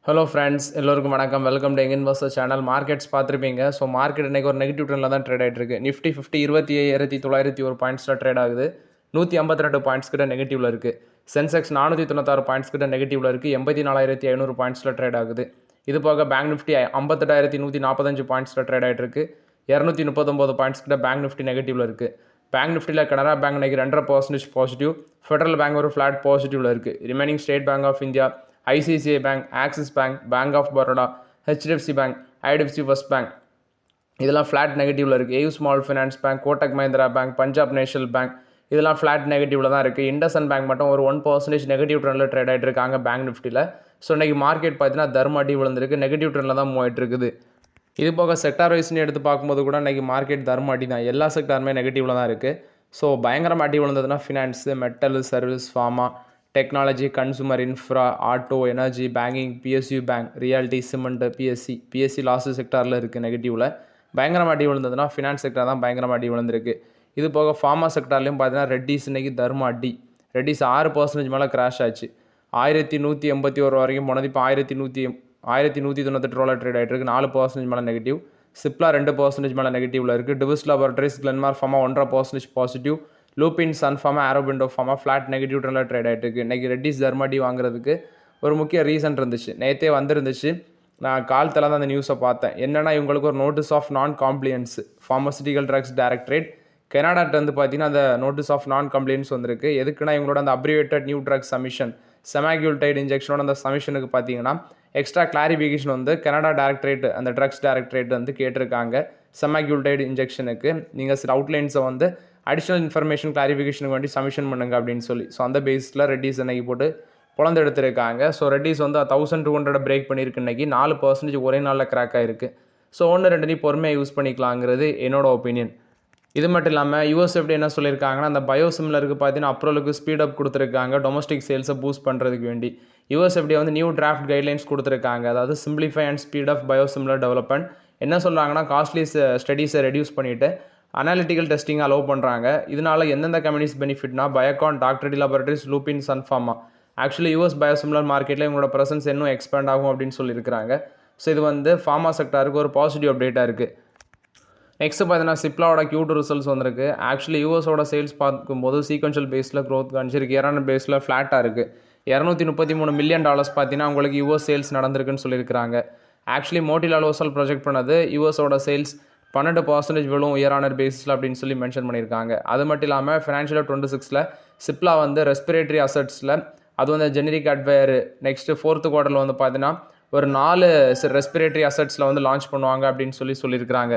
Hello friends, எல்லோருக்கும் வணக்கம். Welcome to young investor channel. Markets பார்த்துருப்பீங்க. ஸோ மார்க்கெட் இன்றைக்கி ஒரு நெகட்டிவ் ட்ரெண்டில் தான் ட்ரேட் ஆகிட்டு இருக்கு. நிஃப்டி 50 25,901 பாயிண்ட்ஸில் ட்ரேட் ஆகுது. 152 பாயிண்ட்ஸ் கிட்ட நெகட்டிவில் இருக்குது. சென்செக்ஸ் 496 பாயிண்ட்ஸ் கிட்ட நெகட்டிவில் இருக்குது. 84,500 பாயிண்ட்ஸில் ட்ரேட் ஆகுது. இது போக பேங்க் நிஃப்டி 58,145 பாயிண்ட்ஸில் ட்ரேட் ஆகிட்டு இருக்கு. 239 பாயிண்ட்ஸ் கிட்ட பேங்க் நிஃப்டி நெகட்டிவில் இருக்குது. பேங்க் நிஃப்டியில் கனரா பேங்க் இன்றைக்கி 2.5% பாசிட்டிவ், ஃபெடரல் பேங்க் ஒரு ஃப்ளாட் பாசிட்டிவில் இருக்குது. Remaining State Bank of India, ICICI bank, Axis bank, Bank of Baroda, HDFC bank, IDFC first bank இதெல்லாம் ஃப்ளாட் நெகட்டிவில் இருக்குது. AU small finance bank, Kotak Mahindra bank, Punjab national bank இதெல்லாம் ஃப்ளாட் நெகட்டிவில் தான் இருக்குது. இண்டஸ்இண்ட் பேங்க் மட்டும் ஒரு 1% நெகட்டிவ் ட்ரெண்டில் ட்ரேட் ஆகிட்டு இருக்காங்க பேங்க் நிஃப்டியில். ஸோ இன்றைக்கி மார்க்கெட் பார்த்தீங்கன்னா தர்ம அடி விழுந்திருக்கு, நெகட்டிவ் ட்ரெண்டில் தான் மூவ் ஆகிட்டு இருக்குது. இது போக செக்டார் வைஸ்னு எடுத்து பார்க்கும்போது கூட இன்றைக்கி மார்க்கெட் தர்ம அடி தான். எல்லா செக்டாருமே நெகட்டிவில் தான் இருக்குது. ஸோ பயங்கரமாக அடி விழுந்ததுன்னா finance, metal, service, pharma, technology, consumer, infra, auto, energy, banking, PSU bank, reality, cement, BSE last செக்டாரில் இருக்குது நெகட்டிவில். பயங்கரமாக அடி விழுந்ததுன்னா ஃபினான்ஸ் செக்டார் தான் பயங்கரமாக அடி விழுந்திருக்கு. இது போக ஃபார்மா செக்டார்லையும் பார்த்தீங்கன்னா ரெட்டிஸ் இன்றைக்கி தர்ம அடி. ரெட்டிஸ் 6% மேலே கிராஷ் ஆச்சு. 1181 வரைக்கும் போனது. இப்போ 1198 ட்ரேட் ஆகிட்டு இருக்குது. 4% மேலே நெகட்டிவ். சிப்லா 2% மேலே நெகட்டிவில் இருக்குது. Divi's Laboratories, Glenmark Pharma 1.5% positive. Lupin, Sun Pharma, Aurobindo Pharma flat negative ட்ரெண்டில் ட்ரேட் ஆகிட்டு இருக்குது. இன்றைக்கி ரெட்டிஸ் தர்மடி வாங்குறதுக்கு ஒரு முக்கிய ரீசன் இருந்துச்சு. நேற்றே வந்துருந்துச்சு. நான் காலத்தில் தான் அந்த நியூஸை பார்த்தேன். என்னென்னா இவங்களுக்கு ஒரு நோட்டீஸ் ஆஃப் நான் காம்ப்ளியன்ஸ் ஃபார்மசிட்டிக்கல் ட்ரக்ஸ் டைரக்டரேட் கனடாட்டேருந்து பார்த்தீங்கன்னா அந்த நோட்டீஸ் ஆஃப் நான் கம்ப்ளைண்ட்ஸ் வந்திருக்கு. எதுக்குன்னா இவங்களோட அந்த அப்ரிவேட்டட் நியூ ட்ரக் சமிஷன், செமாக்யூல்டைட் இன்ஜெக்ஷனோட அந்த சமிஷனுக்கு பார்த்தீங்கன்னா எக்ஸ்ட்ரா கிளாரிஃபிகேஷன் வந்து கனடா டைரக்டரேட், அந்த ட்ரக்ஸ் டைரக்டரேட் வந்து கேட்டிருக்காங்க. செமாக்யூல்டைட் இன்ஜெக்ஷனுக்கு நீங்கள் சில அவுட்லைன்ஸை வந்து அடிஷ்னல் இன்ஃபர்மேஷன் கிளாரிஃபிகேஷனுக்கு வேண்டி சமிஷன் பண்ணுங்க அப்படின்னு சொல்லி. ஸோ அந்த பேஸில் ரெட்டிஸ் இன்றைக்கி போட்டு பொழந்து எடுத்திருக்காங்க. ஸோ ரெட்டிஸ் வந்து 1200 பிரேக் பண்ணியிருக்கு. இன்றைக்கி 4% ஒரே நாளில் கிராக் ஆகிருக்கு. ஸோ 1-2 பொறுமையாக யூஸ் பண்ணிக்கலாங்கிறது என்னோட ஒப்பீனியன். இது மட்டும் இல்லாமல் யூஎஸ்எஃப்டி என்ன சொல்லியிருக்காங்கன்னா, அந்த பயோசிமிலருக்கு பார்த்தீங்கன்னா அப்ரூவலுக்கு ஸ்பீடப் கொடுத்துருக்காங்க டொமஸ்டிக் சேல்ஸை பூஸ்ட் பண்ணுறதுக்கு வேண்டி. யூஎஸ்எஃப்டி வந்து நியூ டிராஃப்ட் கைட்லைன்ஸ் கொடுத்துருக்காங்க. அதாவது simplify and speed of biosimilar development. என்ன சொல்கிறாங்கன்னா, காஸ்ட்லி ஸ்டடீஸை ரெடியூஸ் பண்ணிவிட்டு அனாலிட்டிக்கல் டெஸ்டிங் அலோவ் பண்ணுறாங்க. இதனால் எந்தெந்த கம்பெனிஸ் பெனிஃபிட்னா Biocon, Doctor Laboratories, Lupin, Sun Pharma. Actually US biosimilar மார்க்கெட்டில் இவங்களோட ப்ரெசன்ஸ் இன்னும் எக்ஸ்பேண்ட் ஆகும் அப்படின்னு சொல்லியிருக்கிறாங்க. ஸோ இது வந்து ஃபார்மா செக்டாருக்கு ஒரு பாசிட்டிவ் அப்டேட்டாக இருக்குது. நெக்ஸ்ட்டு பார்த்தீங்கன்னா சிப்லாவோட Q2 ரிசல்ட்ஸ் வந்திருக்கு. ஆக்சுவலி யூஎஸோட சேல்ஸ் பார்க்கும்போது சீக்வென்ஷியல் பேஸில் க்ரோத் காமிச்சிருக்கு. இயர் பேஸில் ஃப்ளாட்டாக இருக்குது. $233 மில்லியன் பார்த்தீங்கன்னா உங்களுக்கு யூஎஸ் சேல்ஸ் நடந்திருக்குன்னு சொல்லியிருக்கிறாங்க. ஆக்சுவலி மோட்டிலால் ஓசல் ப்ரொஜெக்ட் பண்ணது யூஎஸோட சேல்ஸ் 12% விழும் இயர் பேஸில் அப்படின்னு சொல்லி மென்ஷன் பண்ணியிருக்காங்க. அது மட்டும் இல்லாமல் ஃபினான்ஷியல் 26ல் சிப்லா வந்து ரெஸ்பிரேட்டரி அசட்ஸில், அது வந்து ஜெனரிக் அட்வயர் நெக்ஸ்ட்டு 4th குவார்ட்டரில் வந்து பார்த்தீங்கன்னா ஒரு 4 ரெஸ்பிரேட்டரி அசட்ஸில் வந்து லான்ச் பண்ணுவாங்க அப்படின்னு சொல்லியிருக்கிறாங்க.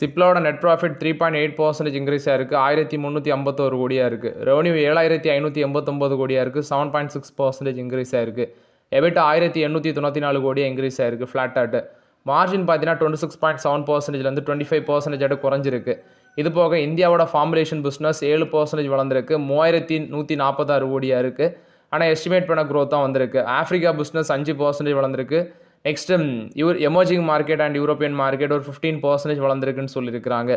சிப்லாவோட நெட் ப்ராஃபிட் 3.8% இன்க்ரீஸ் ஆகிருக்கு. 1351 கோடியாக இருக்குது. ரெவன்யூ 7589 கோடியாக இருக்குது. 7.6% இன்க்ரீஸ் ஆகிருக்கு. எபிட்டா 1894 கோடியாக இன்க்ரீஸ் ஆகிருக்கு ஃப்ளாட்டாட்டு. மார்ஜின் பார்த்தீங்கன்னா 26.7%லேருந்து 25% குறைஞ்சிருக்கு. இது போக இந்தியாவோட ஃபார்முலேஷன் பிஸ்னஸ் 7% வளர்ந்துருக்கு. 3146 கோடியாக இருக்குது. ஆனால் எஸ்டிமேட் பண்ண க்ரோத் தான் வந்திருக்கு. ஆஃப்ரிக்கா பிஸ்னஸ் 5% வளர்ந்துருக்கு. Next emerging market and European market ஒரு 15% வளர்ந்துருக்குன்னு சொல்லியிருக்கிறாங்க.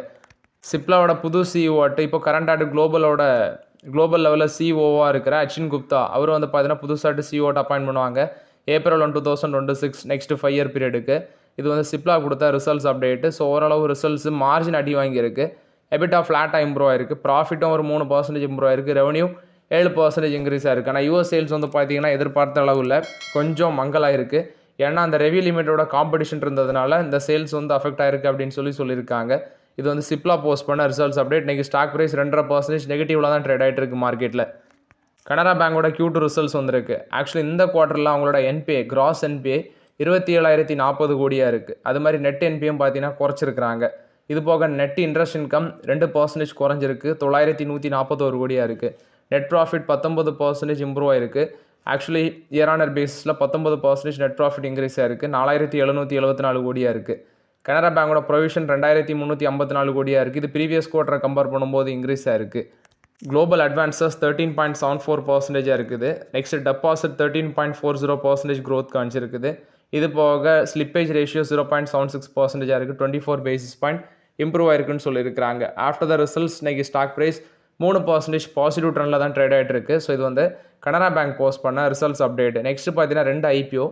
சிப்லாவோட புது சிஇஓ இப்போ கரண்டாட்டு குளோபல் லெவலில் சிஇஓவாக இருக்கிற அச்சின் குப்தா அவர் வந்து பார்த்தீங்கன்னா புதுசாட்டு சிஇஓட்ட அப்பாயின்ட் பண்ணுவாங்க April 1, 2026 நெக்ஸ்ட் 5 இயர் பீரியடுக்கு. இது வந்து சிப்லா கொடுத்த ரிசல்ட்ஸ் அப்டேட்டு. ஸோ ஓரளவு ரிசல்ட்ஸ் மார்ஜின் அடி வாங்கியிருக்கு. எபிட்டா ஃப்ளாட்டாக இம்ப்ரூவ் ஆயிருக்கு. ப்ராஃபிட்டும் ஒரு 3% இம்ப்ரூவ் ஆயிருக்கு. ரெவன்யூ 7% இன்க்ரீஸ் ஆயிருக்கு. ஆனால் யூஎஸ் சேல்ஸ் வந்து பார்த்தீங்கன்னா எதிர்பார்த்த அளவில் கொஞ்சம் மங்கலாயிருக்கு. ஏன்னா அந்த ரெவியூ லிமிட்டோட காம்படிஷன் இருந்ததுனால இந்த சேல்ஸ் வந்து அஃபெக்ட் ஆயிருக்கு அப்படின்னு சொல்லியிருக்காங்க. இது வந்து சிப்லா போஸ்ட் பண்ண ரிசல்ட்ஸ் அப்டேட். இன்றைக்கி ஸ்டாக் ப்ரைஸ் 2.5% நெகட்டிவில் தான் ட்ரேட் ஆகிட்டு இருக்குது மார்க்கெட்டில். கனரா பேங்கோட Q2 ரிசல்ட்ஸ் வந்திருக்கு. ஆக்சுவலி இந்த குவார்ட்டரில் அவங்களோட என்பிஏ, கிராஸ் என்பிஏ 27,040 கோடியாக இருக்குது. அது மாதிரி நெட் என்பிஎம் பார்த்தீங்கன்னா குறைச்சிருக்கிறாங்க. இது போக நெட் இன்ட்ரெஸ்ட் இன்கம் 2% குறைஞ்சிருக்கு. 9141 கோடியாக இருக்குது. நெட் ப்ராஃபிட் 19% இம்ப்ரூவ் ஆயிருக்கு. ஆக்சுவலி இயர் பேஸில் 19% நெட் ப்ராஃபிட் இன்க்ரீஸ் ஆகிருக்கு. 4774 கோடியாக இருக்குது. கனரா பேங்கோட ப்ரொவிஷன் 2354 கோடியாக இருக்குது. இது ப்ரீவியஸ் குவார்ட்டரை கம்பேர் பண்ணும்போது இன்க்ரீஸ் ஆகிருக்கு. குளோபல் அட்வான்சஸ் 13.74% இருக்குது. நெக்ஸ்ட் டெபாசிட் 13.40% க்ரோத் காமிச்சிருக்குது. இது போக ஸ்லிப்பேஜ் ரேஷியோ 0.76% இருக்குது. 24 பேசிஸ் பாயிண்ட் இம்ப்ரூவ் ஆயிருக்குன்னு சொல்லியிருக்கிறாங்க. ஆஃப்டர் த ரிசல்ட்ஸ் இன்றைக்கி ஸ்டாக் ப்ரைஸ் 3% பாசிட்டிவ் ட்ரெண்டில் தான் ட்ரேட் ஆகிட்டு இருக்குது. ஸோ இது வந்து கனரா பேங்க் போஸ்ட் பண்ண ரிசல்ட்ஸ் அப்டேட். நெக்ஸ்ட் பார்த்தீங்கன்னா 2 IPO.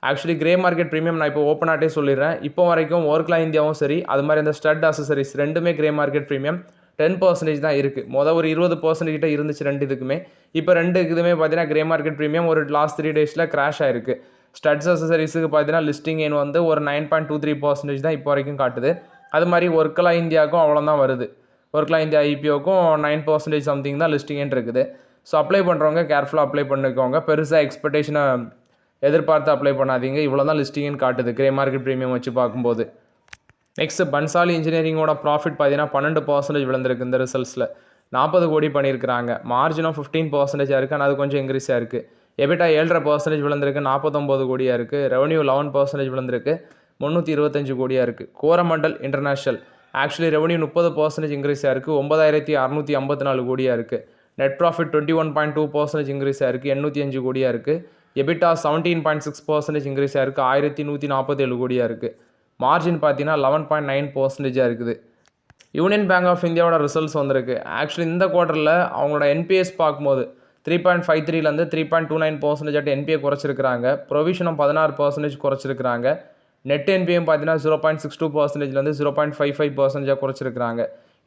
Actually grey market premium நான் இப்போ ஓப்பனாகிட்டே சொல்லிடுறேன். இப்போ வரைக்கும் ஒர்க்லா இந்தியாவும் சரி, அது மாதிரி அந்த ஸ்டட் அசசரிஸ் ரெண்டுமே கிரே மார்க்கெட் ப்ரீமியம் 10% தான் இருக்குது. ஒரு 20% கிட்ட இருந்துச்சு ரெண்டு இதுக்குமே. இப்போ ரெண்டு இதுவுமே பார்த்தீங்கன்னா கிரே மார்க்கெட் ப்ரீமியம் ஒரு லாஸ்ட் 3 டேஸில் கிராஷ் ஆயிருக்கு. ஸ்டட்ஸ் அசசரிஸுக்கு பார்த்தீங்கன்னா லிஸ்டிங் எண் வந்து ஒரு 9.23% தான் இப்போ வரைக்கும் காட்டுது. அது மாதிரி ஒர்க்லா இந்தியாவுக்கும் அவ்வளோதான் வருது. ஒர்க்லா இந்தியா ஐபிஓக்கும் 9% சம்திங் தான் லிஸ்டிங் எண் இருக்குது. ஸோ அப்ளை பண்ணுறவங்க கேர்ஃபுல்லாக அப்ளை பண்ணிக்கோங்க. பெருசாக எக்ஸ்பெக்டேஷனை எதிர்பார்த்து அப்ளை பண்ணாதீங்க. இவ்வளோ தான் லிஸ்டிங்னு காட்டுது கிரே மார்க்கெட் ப்ரீமியம் வச்சு பார்க்கும்போது. நெக்ஸ்ட் பன்சாலி இன்ஜினியரிங்கோட ப்ராஃபிட் பார்த்தீங்கன்னா 12% விழுந்திருக்கு இந்த ரிசல்ட்ஸில். 40 கோடி பண்ணியிருக்கிறாங்க. மார்ஜினும் 15% இருக்குது. ஆனால் அது கொஞ்சம் இன்க்ரீஸாக இருக்குது. எபிட்டா 7.5% விழுந்திருக்கு. 49 கோடியாக இருக்குது. ரெவன்யூ 11% விழுந்திருக்கு. 325 கோடியாக இருக்குது. கோரமண்டல் இன்டர்நேஷனல் ஆக்சுவலி ரெவன்யூ 30% இன்க்ரீஸாக இருக்குது. 9654 கோடியாக இருக்குது. நெட் ப்ராஃபிட் 21.2% இன்க்ரீஸாக இருக்குது. 805 கோடியாக இருக்குது. எபிட்டா 17.6% இன்க்ரீஸாக இருக்குது. 1147 கோடியாக இருக்குது. மார்ஜின் பார்த்தீங்கன்னா 11.9% இருக்குது. யூனியன் பேங்க் ஆஃப் இந்தியாவோட ரிசல்ட்ஸ் வந்திருக்கு. ஆக்சுவலி இந்த குவார்ட்டரில் அவங்களோட என்பிஎஸ் பார்க்கும்போது 3.53லேருந்து 3.29% என்பிஏ குறைச்சிருக்கிறாங்க. ப்ரொவிஷனும் 16% குறைச்சிருக்கிறாங்க. நெட் என்பிஎம் பார்த்தீங்கன்னா 0.62%லேருந்து 0.55% குறைச்சிருக்கிறாங்க.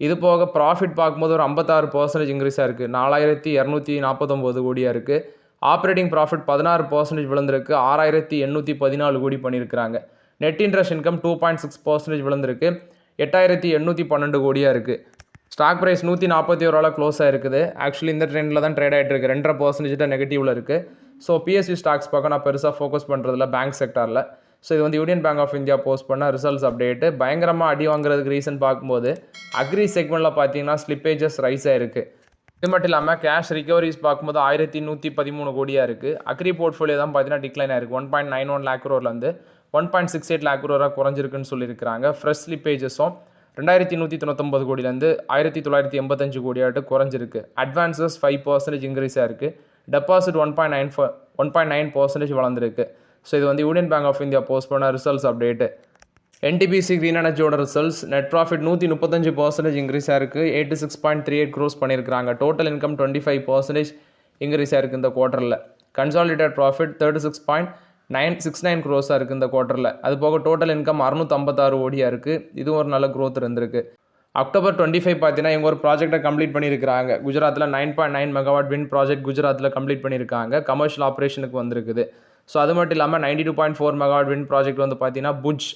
இது போக ப்ராஃபிட் பார்க்கும்போது ஒரு 56% இன்க்ரீஸாக இருக்குது. 4249 கோடியாக இருக்குது. ஆப்ரேட்டிங் ப்ராஃபிட் 16% விழுந்திருக்கு. 6814 கோடி பண்ணியிருக்கிறாங்க. நெட் இன்ட்ரெஸ்ட் இன்கம் 2.6% விழுந்திருக்கு. 8812 கோடியாக இருக்குது. ஸ்டாக் ப்ரைஸ் 141 க்ளோஸ் ஆகிருக்குது. ஆக்சுவலி இந்த ட்ரெண்டில் தான் ட்ரேட் ஆகிட்டு இருக்குது. 2.5% நெகட்டிவில் இருக்குது. ஸோ பிஎஸ்சி ஸ்டாக்ஸ் பார்க்க நான் பெருசாக ஃபோக்கஸ் பண்ணுறதில்ல பேங்க் செக்டாரில். ஸோ இது வந்து union bank of India post பண்ண ரிசல்ட்ஸ் அப்டேட்டு. பயங்கரமாக அடி வாங்குறதுக்கு ரீசன் பார்க்கும்போது அக்ரி செக்மெண்ட்டில் பார்த்தீங்கன்னா ஸ்லிப்பேஜஸ் ரைஸ் ஆகிருக்கு. இது மட்டும் இல்லாமல் கேஷ் ரிகவரிஸ் பார்க்கும்போது 1113 கோடியாக இருக்குது. அக்ரி போர்ட்ஃபோலியோ தான் பார்த்தீங்கன்னா டிக்ளைன் ஆயிருக்கு. 1.91 lakh crore 1.68 lakh crore குறைஞ்சிருக்குன்னு சொல்லியிருக்கிறாங்க. ஃப்ரெஷ் ஸ்லிப்பேஜஸும் 2199 கோடியிலேருந்து 1985 கோடியாட்டு குறைஞ்சிருக்கு. அட்வான்சஸ் 5% இன்க்ரீஸாக இருக்குது. டெபாசிட் 1.9% வளர்ந்துருக்கு. ஸோ இது வந்து union bank of India post பண்ண ரிசல்ட்ஸ் அப்டேட்டு. என்டிபிசி க்ரீன் எனர்ஜியோட ரிசல்ட்ஸ் நெட் ப்ராஃபிட் 135% இன்க்ரீஸாக இருக்குது. 86.38 crores பண்ணியிருக்கிறாங்க. டோட்டல் இன்கம் 25% இன்க்ரீஸாக இருக்குது இந்த குவார்ட்டரில். கன்சாலிடேட் ப்ராஃபிட் 36.969 crores இருக்குது இந்த குவார்ட்டரில். அது போக டோட்டல் இன்கம் 656 கோடியாக இருக்குது. இதுவும் ஒரு நல்ல க்ரோத் இருந்திருக்கு. October 25 பார்த்தீங்கன்னா இவங்க ஒரு ப்ராஜெக்டை கம்ப்ளீட் பண்ணியிருக்கிறாங்க. குஜராத்தில் 9.9 மெகாவாட் விண்ட் ப்ராஜெக்ட் குஜராத்தில் கம்ப்ளீட் பண்ணியிருக்காங்க. கமர்ஷியல் ஆப்ரேஷனுக்கு வந்திருக்குது. ஸோ அது மட்டும் இல்லாமல் 92.4 மெகாவாட் விண்ட் ப்ராஜெக்ட் வந்து பார்த்தீங்கன்னா புஜ்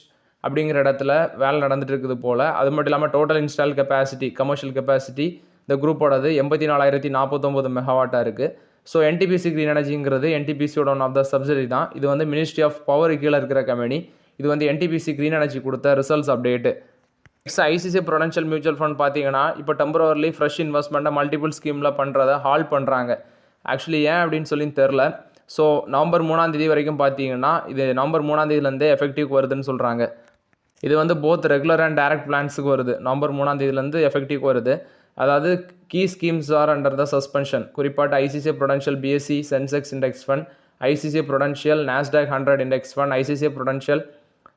அப்படிங்கிற இடத்துல வேலை நடந்துட்டு இருக்குது போல். அது மட்டும் இல்லாமல் total install capacity commercial capacity இந்த குரூப்போடது 84,049 மெகாவாட்டாக இருக்குது. ஸோ என்டிபிசி க்ரீன் எனர்ஜிங்கிறது என்டிபிசியோட ஒன் ஆஃப் த சப்சிடரி தான். இது வந்து மினிஸ்ட்ரி ஆஃப் பவர் கீழே இருக்கிற கம்பெனி. இது வந்து என்டிபிசி க்ரீன் எனர்ஜி கொடுத்த results update. Next ICC Prudential mutual fund பார்த்தீங்கன்னா இப்போ டெம்பரவர்லி ஃப்ரெஷ் இன்வெஸ்ட்மெண்ட்டை மல்டிபிள் ஸ்கீமில் பண்ணுறதை ஹால் பண்ணுறாங்க. ஆக்சுவலி ஏன் அப்படின்னு சொல்லி தெரில. ஸோ நவம்பர் 3 வரைக்கும் பார்த்தீங்கன்னா இது நவம்பர் 3 எஃபெக்டிவ் வருதுன்னு சொல்கிறாங்க. இது வந்து போத் ரெகுலர் அண்ட் டைரக்ட் பிளான்ஸுக்கு வருது. நவம்பர் 3 எஃபெக்டிவ் வருது. அதாவது key schemes are under the suspension. குறிப்பாட்டு ICICI Prudential BSE Sensex index fund, ICICI Prudential Nasdaq 100 index fund, ICICI Prudential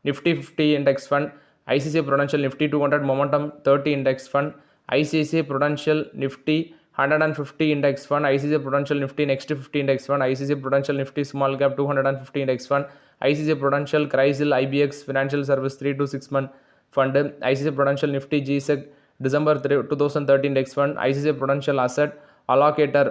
Nifty 50 index fund, ICICI Prudential Nifty 200 Momentum 30 Index Fund, ICICI Prudential Nifty 150 Index Fund, ICICI Prudential Nifty Next 50 Index Fund, ICICI Prudential Nifty Small Cap 250 Index Fund, ICICI Prudential Crisil IBX Financial Service 3 to 6 month Fund, ICICI Prudential Nifty GSEC December 2013 Index Fund, ICICI Prudential Asset Allocator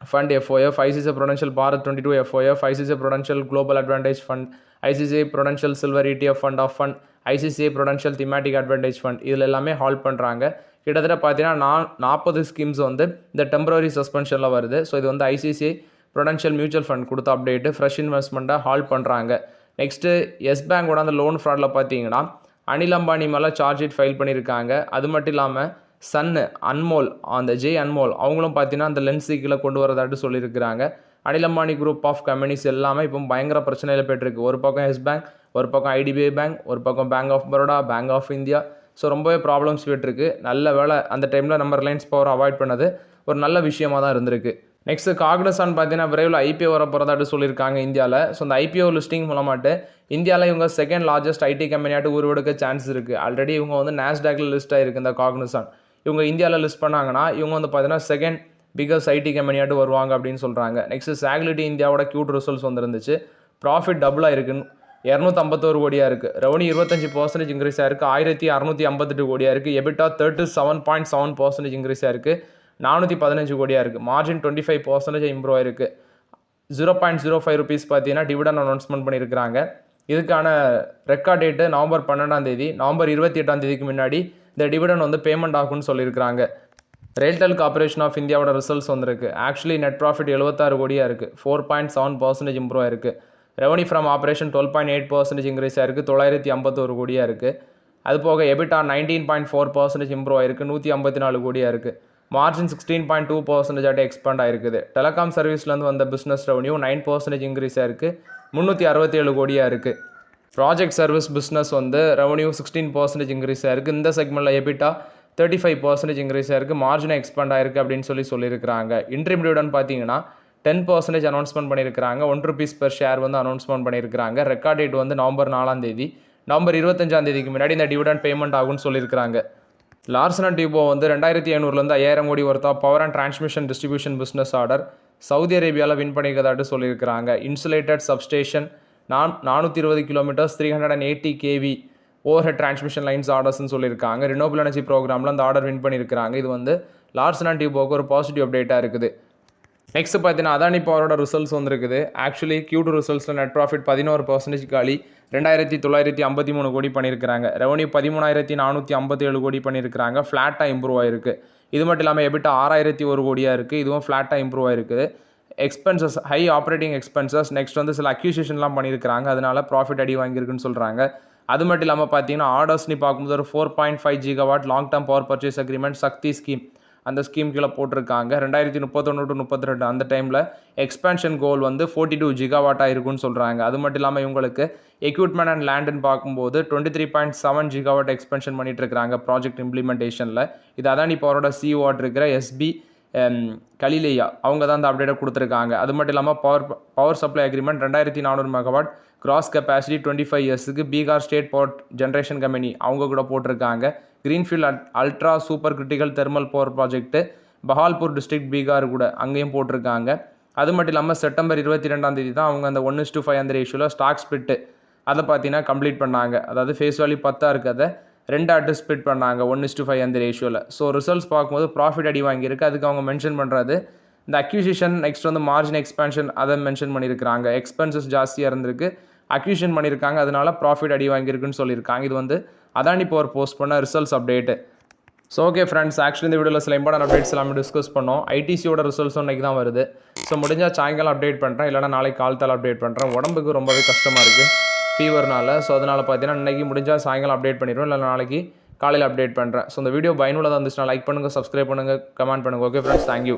Fund FOF, ICICI Prudential Bharat 22 FOF, ICICI Prudential Global Advantage Fund, ICICI Prudential Silver ETF Fund of Fund, ICICI Prudential Thematic Advantage Fund இதில் எல்லாமே halt பண்ணுறாங்க. கிட்டத்தட்ட பார்த்தீங்கன்னா 40 schemes வந்து இந்த temporary சஸ்பென்ஷனில் வருது. So இது வந்து ICICI Prudential மியூச்சுவல் ஃபண்ட் கொடுத்த அப்டேட்டு. ஃப்ரெஷ் இன்வெஸ்ட்மெண்ட்டை ஹால்ட் பண்ணுறாங்க. நெக்ஸ்ட்டு எஸ் பேங்கோட அந்த லோன் ஃப்ராடில் பார்த்தீங்கன்னா அனில் அம்பானி மேலே சார்ஜ் ஷீட் ஃபைல் பண்ணியிருக்காங்க. அது மட்டும் இல்லாமல் சன்னு அன்மோல் அந்த அன்மோல் அவங்களும் பார்த்தீங்கன்னா அந்த லென்ஸ் கீழே கொண்டு வரதாட்டு சொல்லியிருக்கிறாங்க. Anil Ambani group of companies எல்லாமே இப்போ பயங்கர பிரச்சனையில் போய்ட்டுருக்கு. ஒரு பக்கம் எஸ் பேங்க், ஒரு பக்கம் ஐடிபிஐ பேங்க், ஒரு பக்கம் Bank of Baroda, Bank of India. So ரொம்பவே ப்ராப்ளம்ஸ் போய்ட்டுருக்கு. நல்ல வேலை அந்த டைமில் நம்ம ரிலையன்ஸ் பவர் அவாய்ட் பண்ணது ஒரு நல்ல விஷயமாக தான் இருந்திருக்கு. நெக்ஸ்ட்டு காக்னிசன்ட் பார்த்தீங்கன்னா விரைவில் ஐபிஓ வர போகிறதாட்டு சொல்லியிருக்காங்க இந்தியாவில். ஸோ அந்த ஐபிஓ லிஸ்டிங் மூலமாட்டு இந்தியாவில் இவங்க செகண்ட் லார்ஜஸ்ட் ஐடி கம்பெனியாட்டு உருவெடுக்க சான்ஸ் இருக்குது. ஆல்ரெடி இவங்க வந்து நாஸ்டாக்ல லிஸ்ட் ஆகிருக்கு இந்த காக்னிசன்ட். இவங்க இந்தியாவில் லிஸ்ட் பண்ணாங்கன்னா இவங்க வந்து பார்த்தீங்கன்னா செகண்ட் பிகஸ்ட் ஐடி கம்பெனியாட்டு வருவாங்க அப்படின்னு சொல்கிறாங்க. நெக்ஸ்ட்டு சாக்லிட்டி இந்தியாவோட கியூட் ரிசல்ட்ஸ் வந்துருந்துச்சு. ப்ராஃபிட் டபுளாக இருக்குன்னு 251 கோடியாக இருக்குது. ரெவன்யூ 25% இன்க்ரீஸ் ஆயிருக்கு, 1658 கோடியாக இருக்குது. எபிட்டா 37.7% இன்க்ரீஸ் ஆயிருக்கு, 415 கோடியாக இருக்குது. மார்ஜின் 25% இம்ப்ரூவ் ஆயிருக்கு. 0.05 ருபீஸ் பார்த்தீங்கன்னா டிவிடன் அனௌன்ஸ்மெண்ட் பண்ணியிருக்கிறாங்க. இதுக்கான ரெக்கார்ட் டேட்டு நவம்பர் 12 நவம்பர் 28 முன்னாடி இந்த டிவிடன் வந்து பேமெண்ட் ஆகும்னு சொல்லியிருக்கிறாங்க. ரெயில்டெல் கார்பரேஷன் ஆஃப் இந்தியாவோட ரிசல்ட்ஸ் வந்திருக்கு. ஆக்சுவலி நெட் ப்ராஃபிட் 76 கோடியாக இருக்குது, 4.7% இம்ப்ரூவ் ஆயிருக்கு. ரெவன்யூ ஃப்ரம் ஆப்ரேஷன் 12.8% இன்க்ரீஸ் ஆயிருக்கு, 951 கோடியாக இருக்குது. அது போக எபிட்டா 19.4% இம்ப்ரூவ் ஆயிருக்கு, 154 கோடியாக இருக்குது. மார்ஜின் 16.2% எக்ஸ்பேண்ட் ஆயிருக்குது. டெலிகாம் சர்வீஸ்லேருந்து வந்த பிஸ்னஸ் ரெவன்யூ 9% இன்க்ரீஸ் ஆயிருக்கு, 367 கோடியாக இருக்குது. ப்ராஜெக்ட் சர்வீஸ் பிஸ்னஸ் வந்து ரெவன்யூ 16% இன்க்ரீஸ் ஆயிருக்கு. இந்த செக்மெண்ட்டில் எபிட்டா 35% இன்க்ரீஸ் ஆயிருக்கு, மார்ஜின் எக்ஸ்பேண்ட் ஆயிருக்கு அப்படின்னு சொல்லியிருக்கிறாங்க. இன்ட்ரீம் டிவிடெண்ட் பார்த்தீங்கன்னா 10% அனௌன்ஸ்மெண்ட் பண்ணியிருக்கிறாங்க. 1 rupees per ஷேர் வந்து அனௌன்ஸ்மெண்ட் பண்ணியிருக்கிறாங்க. ரெக்கார்ட் டேட் வந்து நவம்பர் 4 நவம்பர் 25 முன்னாடி இந்த டிவிடெண்ட் பேமெண்ட் ஆகும்னு சொல்லியிருக்கிறாங்க. லார்சன் அண்ட் டியூபோ வந்து 2500 5000 கோடி ஒர்த்தா power and transmission distribution business order Saudi அரேபியாவில் வின் பண்ணிக்கிறதாட்டு சொல்லியிருக்கிறாங்க. Insulated substation 420 kilometres 380 kV overhead transmission lines ஆர்டர்ஸ்ன்னு சொல்லியிருக்காங்க. ரினோபிள் எனர்ஜி ப்ரோக்ராமில் அந்த ஆர்டர் வின் பண்ணியிருக்கிறாங்க. இது வந்து லார்சன் அண்ட் டியூபோக்கு ஒரு பாசிட்டிவ் அப்டேட்டாக இருக்குது. நெக்ஸ்ட் பார்த்தீங்கன்னா அதானி பவரோட ரிசல்ட்ஸ் வந்துருக்குது. ஆக்சுவலி Q2 ரிசல்ட்ஸில் நெட் ப்ராஃபிட் 11% காலி 2953 கோடி பண்ணியிருக்கிறாங்க. ரெவன்யூ 13457 கோடி பண்ணியிருக்கிறாங்க, ஃப்ளாட்டாக இம்ப்ரூவ் ஆயிருக்கு. இது மட்டும் இல்லாமல் எபிட்டா 6001 கோடியாக இருக்குது, இதுவும் ஃப்ளாட்டாக இம்ப்ரூவ் ஆயிருக்குது. Expenses high operating expenses next வந்து சில அக்யூசிஷன்லாம் பண்ணியிருக்கிறாங்க, அதனால ப்ராஃபிட் அடி வாங்கியிருக்குன்னு சொல்கிறாங்க. அது மட்டும் இல்லாமல் பார்த்தீங்கன்னா ஆர்டர்ஸ்னு பார்க்கும்போது ஒரு 4.5 GW long term power purchase agreement Shakti scheme அந்த ஸ்கீம் கீழே போட்டிருக்காங்க. 2031 to 32 அந்த டைமில் எக்ஸ்பேன்ஷன் கோல் வந்து 42 GW இருக்குன்னு சொல்கிறாங்க. அது மட்டும் இல்லாமல் இவங்களுக்கு எக்யூப்மெண்ட் அண்ட் லேண்டுன்னு பார்க்கும்போது 23.7 GW எக்ஸ்பென்ஷன் பண்ணிட்டு இருக்கிறாங்க ப்ராஜெக்ட் இம்ப்ளிமெண்டேஷனில். இது அதானி பவரோட CEO இருக்கிற SB கலிலேயா அவங்க தான் அந்த அப்டேட்டை கொடுத்துருக்காங்க. அது மட்டும் இல்லாமல் power supply agreement 2400 MW gross capacity 25 இயர்ஸுக்கு Bihar state power generation company அவங்க கூட போட்டிருக்காங்க. Greenfield ultra super critical thermal power project Bhagalpur district Bihar கூட அங்கேயும் போட்டிருக்காங்க. அது மட்டும் இல்லாமல் செப்டம்பர் 22 தான் அவங்க அந்த 1:5 அந்த ரேஷியோவில் ஸ்டாக் ஸ்பிட்டு அதை பார்த்தீங்கன்னா கம்ப்ளீட் பண்ணாங்க. அதாவது ஃபேஸ் வேல்யூ 10 இருக்கிறத 2 ஸ்பிட் பண்ணாங்க 1:5 அந்த ரேஷியோவில். ஸோ ரிசல்ட்ஸ் பார்க்கும்போது ப்ராஃபிட் அடி வாங்கியிருக்கு. அதுக்கு அவங்க மென்ஷன் பண்ணுறது இந்த அக்யூசிஷன் நெக்ஸ்ட் வந்து மார்ஜின் எக்ஸ்பேன்ஷன் அதை மென்ஷன் பண்ணியிருக்கிறாங்க. எக்ஸ்பென்சஸ் ஜாஸ்தியாக இருந்திருக்கு, அக்யூஷன் பண்ணியிருக்காங்க, அதனால ப்ராஃபிட் அடி வாங்கியிருக்குன்னு சொல்லியிருக்காங்க. இது வந்து அதானி பவர் போஸ்ட் பண்ண results update. So okay friends, actually இந்த வீடியோவில் சில இம்பார்ட்டன்ட் அப்டேட்ஸ் எல்லாமே டிஸ்கஸ் பண்ணோம். ஐடிசியோட ரிசல்ட்ஸ் இன்றைக்கி தான் வருது. ஸோ முடிஞ்சால் சாயங்காலம் அப்டேட் பண்ணுறேன், இல்லைனா நாளைக்கு காலத்தால் அப்டேட் பண்ணுறேன். உடம்புக்கு ரொம்பவே கஷ்டமாக இருக்குது ஃபீவர்னால. ஸோ அதனால் பார்த்தீங்கன்னா இன்றைக்கி முடிஞ்சால் சாயங்காலம் அப்டேட் பண்ணிடுவோம், இல்லை நாளைக்கு காலையில் அப்டேட் பண்ணுறேன். ஸோ இந்த வீடியோ பயனுள்ளதாக இருந்துச்சுன்னா லைக் பண்ணுங்கள், சப்ஸ்கிரைப் பண்ணுங்கள், கமெண்ட் பண்ணுங்கள். Okay friends, thank you.